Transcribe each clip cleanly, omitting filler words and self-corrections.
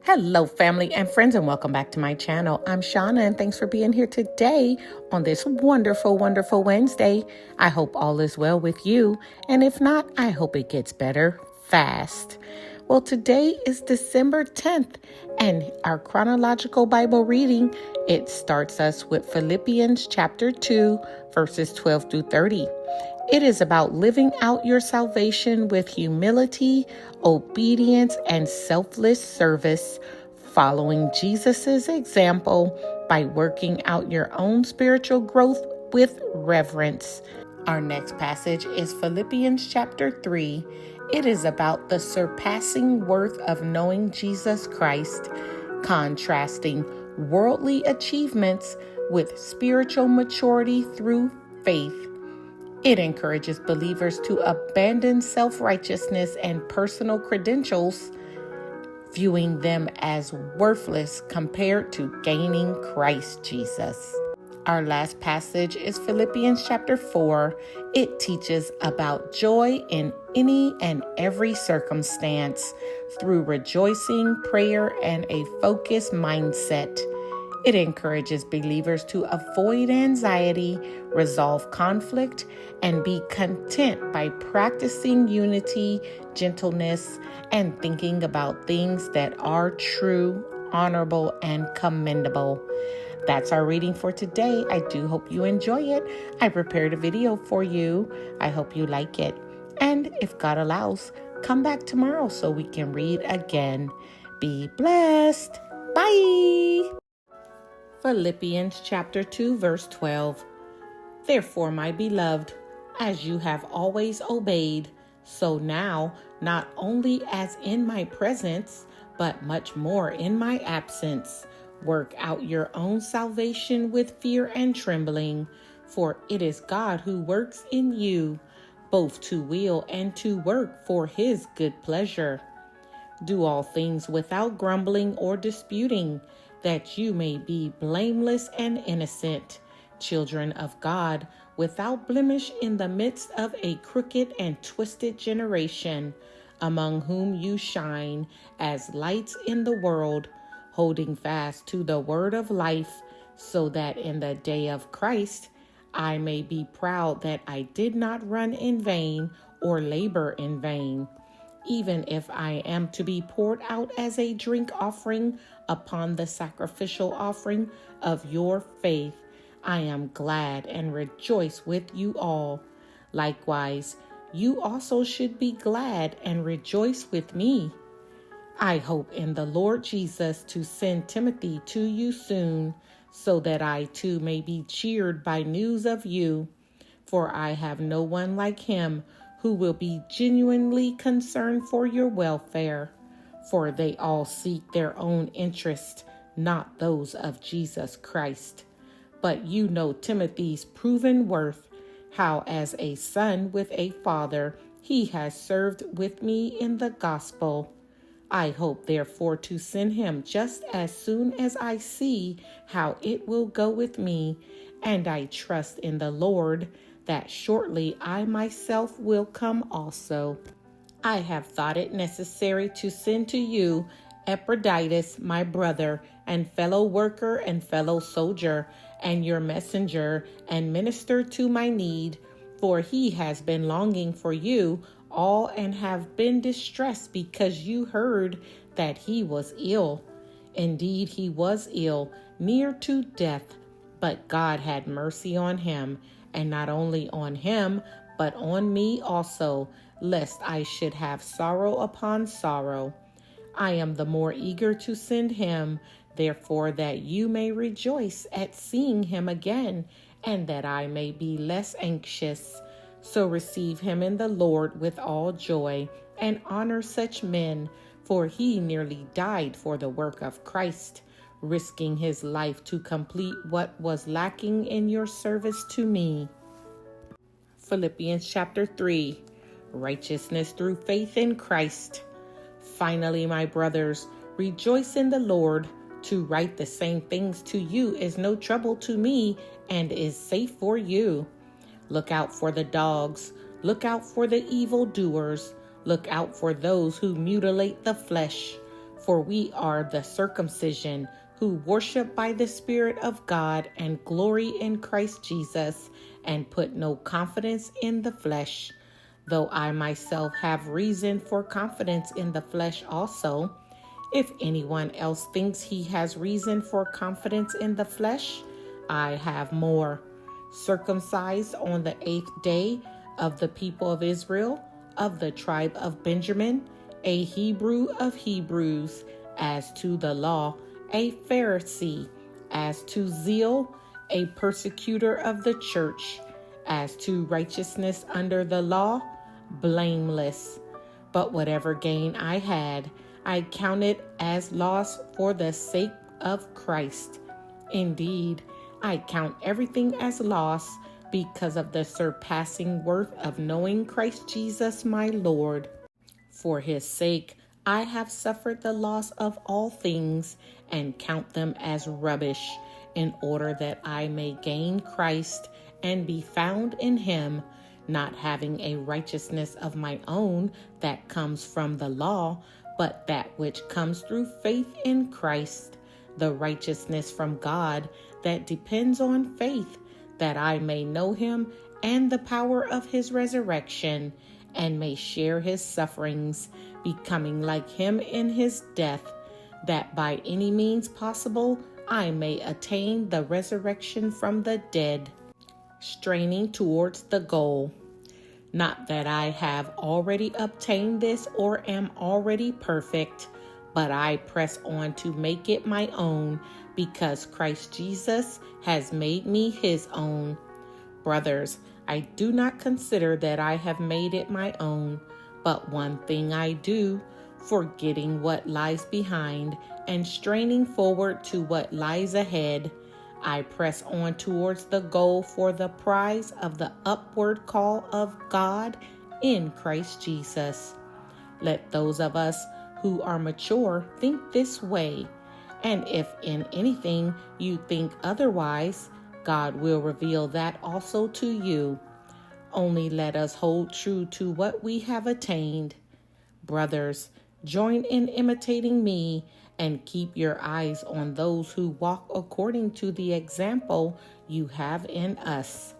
Hello, family and friends, and welcome back to my channel. I'm Shauna, and thanks for being here today on this wonderful, wonderful Wednesday. I hope all is well with you, and if not, I hope it gets better fast. Well, today is December 10th, and our chronological Bible reading, it starts us with Philippians chapter 2, verses 12 through 30. It is about living out your salvation with humility, obedience, and selfless service, following Jesus' example by working out your own spiritual growth with reverence. Our next passage is Philippians chapter 3. It is about the surpassing worth of knowing Jesus Christ, contrasting worldly achievements with spiritual maturity through faith. It encourages believers to abandon self-righteousness and personal credentials, viewing them as worthless compared to gaining Christ Jesus. Our last passage is Philippians chapter 4. It teaches about joy in any and every circumstance through rejoicing, prayer, and a focused mindset. It encourages believers to avoid anxiety, resolve conflict, and be content by practicing unity, gentleness, and thinking about things that are true, honorable, and commendable. That's our reading for today. I do hope you enjoy it. I prepared a video for you. I hope you like it. And if God allows, come back tomorrow so we can read again. Be blessed. Bye. Philippians chapter 2, verse 12. Therefore, my beloved, as you have always obeyed, so now, not only as in my presence, but much more in my absence, work out your own salvation with fear and trembling, for it is God who works in you, both to will and to work for his good pleasure. Do all things without grumbling or disputing, that you may be blameless and innocent, children of God, without blemish in the midst of a crooked and twisted generation, among whom you shine as lights in the world, holding fast to the word of life, so that in the day of Christ I may be proud that I did not run in vain or labor in vain. Even if I am to be poured out as a drink offering upon the sacrificial offering of your faith, I am glad and rejoice with you all. Likewise, you also should be glad and rejoice with me. I hope in the Lord Jesus to send Timothy to you soon, so that I too may be cheered by news of you. For I have no one like him who will be genuinely concerned for your welfare, for they all seek their own interest, not those of Jesus Christ. But you know Timothy's proven worth, how as a son with a father he has served with me in the gospel. I hope therefore to send him just as soon as I see how it will go with me, and I trust in the Lord that shortly I myself will come also. I have thought it necessary to send to you Epaphroditus, my brother and fellow worker and fellow soldier, and your messenger and minister to my need, for he has been longing for you all and have been distressed because you heard that he was ill. Indeed, he was ill, near to death, but God had mercy on him, and not only on him, but on me also, lest I should have sorrow upon sorrow. I am the more eager to send him, therefore, that you may rejoice at seeing him again, and that I may be less anxious. So receive him in the Lord with all joy, and honor such men, for he nearly died for the work of Christ, risking his life to complete what was lacking in your service to me. Philippians chapter 3, righteousness through faith in Christ. Finally, my brothers, rejoice in the Lord. To write the same things to you is no trouble to me and is safe for you. Look out for the dogs. Look out for the evildoers. Look out for those who mutilate the flesh. For we are the circumcision who worship by the Spirit of God and glory in Christ Jesus and put no confidence in the flesh, though I myself have reason for confidence in the flesh also. If anyone else thinks he has reason for confidence in the flesh, I have more. Circumcised on the 8th day, of the people of Israel, of the tribe of Benjamin, a Hebrew of Hebrews, as to the law, a Pharisee, as to zeal, a persecutor of the church, as to righteousness under the law, blameless. But whatever gain I had, I counted as loss for the sake of Christ. Indeed, I count everything as loss because of the surpassing worth of knowing Christ Jesus my Lord. For his sake, I have suffered the loss of all things and count them as rubbish, in order that I may gain Christ and be found in him, not having a righteousness of my own that comes from the law, but that which comes through faith in Christ, the righteousness from God that depends on faith, that I may know him and the power of his resurrection, and may share his sufferings, becoming like him in his death, that by any means possible I may attain the resurrection from the dead, straining towards the goal. Not that I have already obtained this or am already perfect, but I press on to make it my own, because Christ Jesus has made me his own. Brothers, I do not consider that I have made it my own, but one thing I do, forgetting what lies behind and straining forward to what lies ahead, I press on towards the goal for the prize of the upward call of God in Christ Jesus. Let those of us who are mature think this way, and if in anything you think otherwise, God will reveal that also to you. Only let us hold true to what we have attained. Brothers, join in imitating me and keep your eyes on those who walk according to the example you have in us.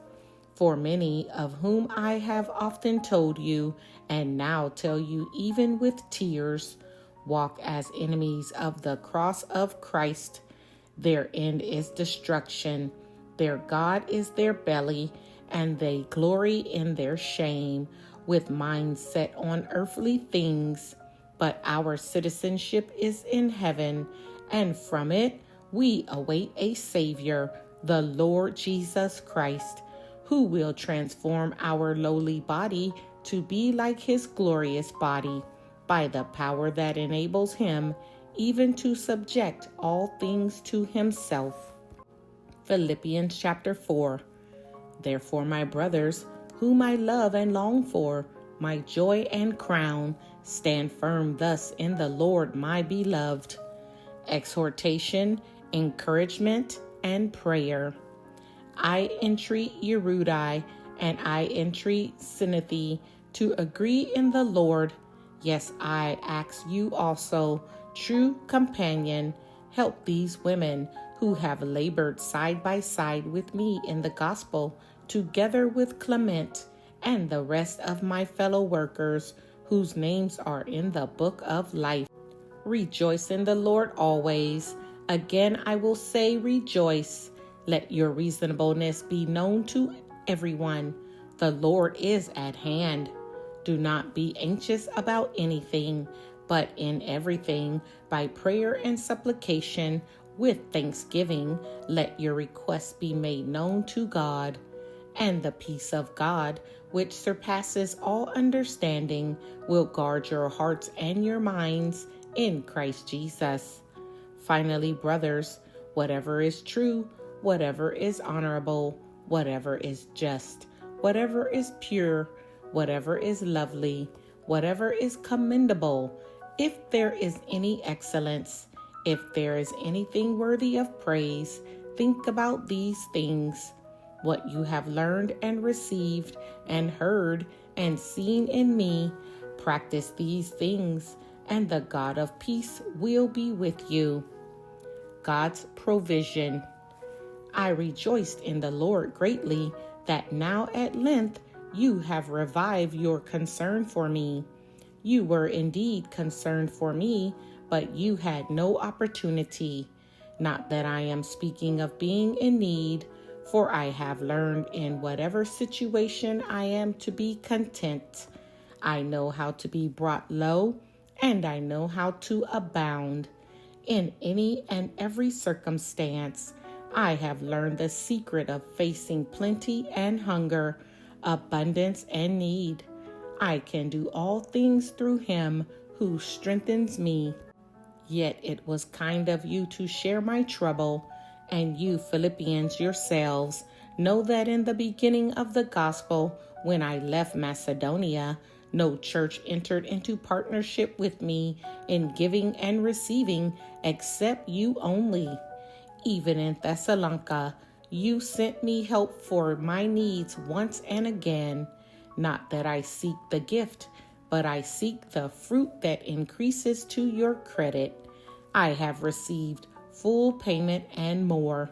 For many of whom I have often told you, and now tell you even with tears, walk as enemies of the cross of Christ. Their end is destruction. Their God is their belly, and they glory in their shame, with minds set on earthly things. But our citizenship is in heaven, and from it we await a Savior, the Lord Jesus Christ, who will transform our lowly body to be like his glorious body, by the power that enables him even to subject all things to himself. Philippians chapter 4. Therefore, my brothers, whom I love and long for, my joy and crown, stand firm thus in the Lord, my beloved. Exhortation, encouragement, and prayer. I entreat Eurydice and I entreat Syntyche to agree in the Lord. Yes, I ask you also, true companion, help these women who have labored side by side with me in the gospel, together with Clement and the rest of my fellow workers, whose names are in the book of life. Rejoice in the Lord always. Again, I will say rejoice. Let your reasonableness be known to everyone. The Lord is at hand. Do not be anxious about anything, but in everything, by prayer and supplication, with thanksgiving, let your requests be made known to God. And the peace of God, which surpasses all understanding, will guard your hearts and your minds in Christ Jesus. Finally, brothers, whatever is true, whatever is honorable, whatever is just, whatever is pure, whatever is lovely, whatever is commendable, if there is any excellence, if there is anything worthy of praise, think about these things. What you have learned and received and heard and seen in me, practice these things, and the God of peace will be with you. God's provision. I rejoiced in the Lord greatly that now at length you have revived your concern for me. You were indeed concerned for me, but you had no opportunity. Not that I am speaking of being in need, for I have learned in whatever situation I am to be content. I know how to be brought low, and I know how to abound. In any and every circumstance, I have learned the secret of facing plenty and hunger, abundance and need. I can do all things through him who strengthens me. Yet it was kind of you to share my trouble, and you Philippians yourselves know that in the beginning of the gospel, when I left Macedonia, no church entered into partnership with me in giving and receiving except you only. Even in Thessalonica, you sent me help for my needs once and again. Not that I seek the gift, but I seek the fruit that increases to your credit. I have received full payment and more.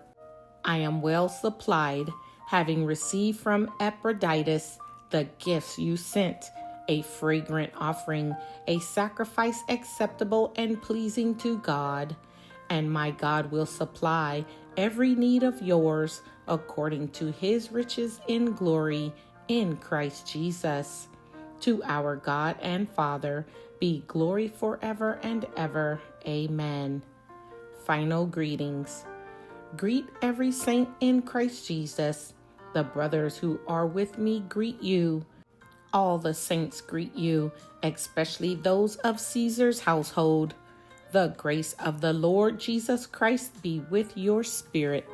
I am well supplied, having received from Epaphroditus the gifts you sent, a fragrant offering, a sacrifice acceptable and pleasing to God. And my God will supply every need of yours according to his riches in glory in Christ Jesus. To our God and Father be glory forever and ever. Amen. Final greetings. Greet every saint in Christ Jesus. The brothers who are with me greet you. All the saints greet you, especially those of Caesar's household. The grace of the Lord Jesus Christ be with your spirit.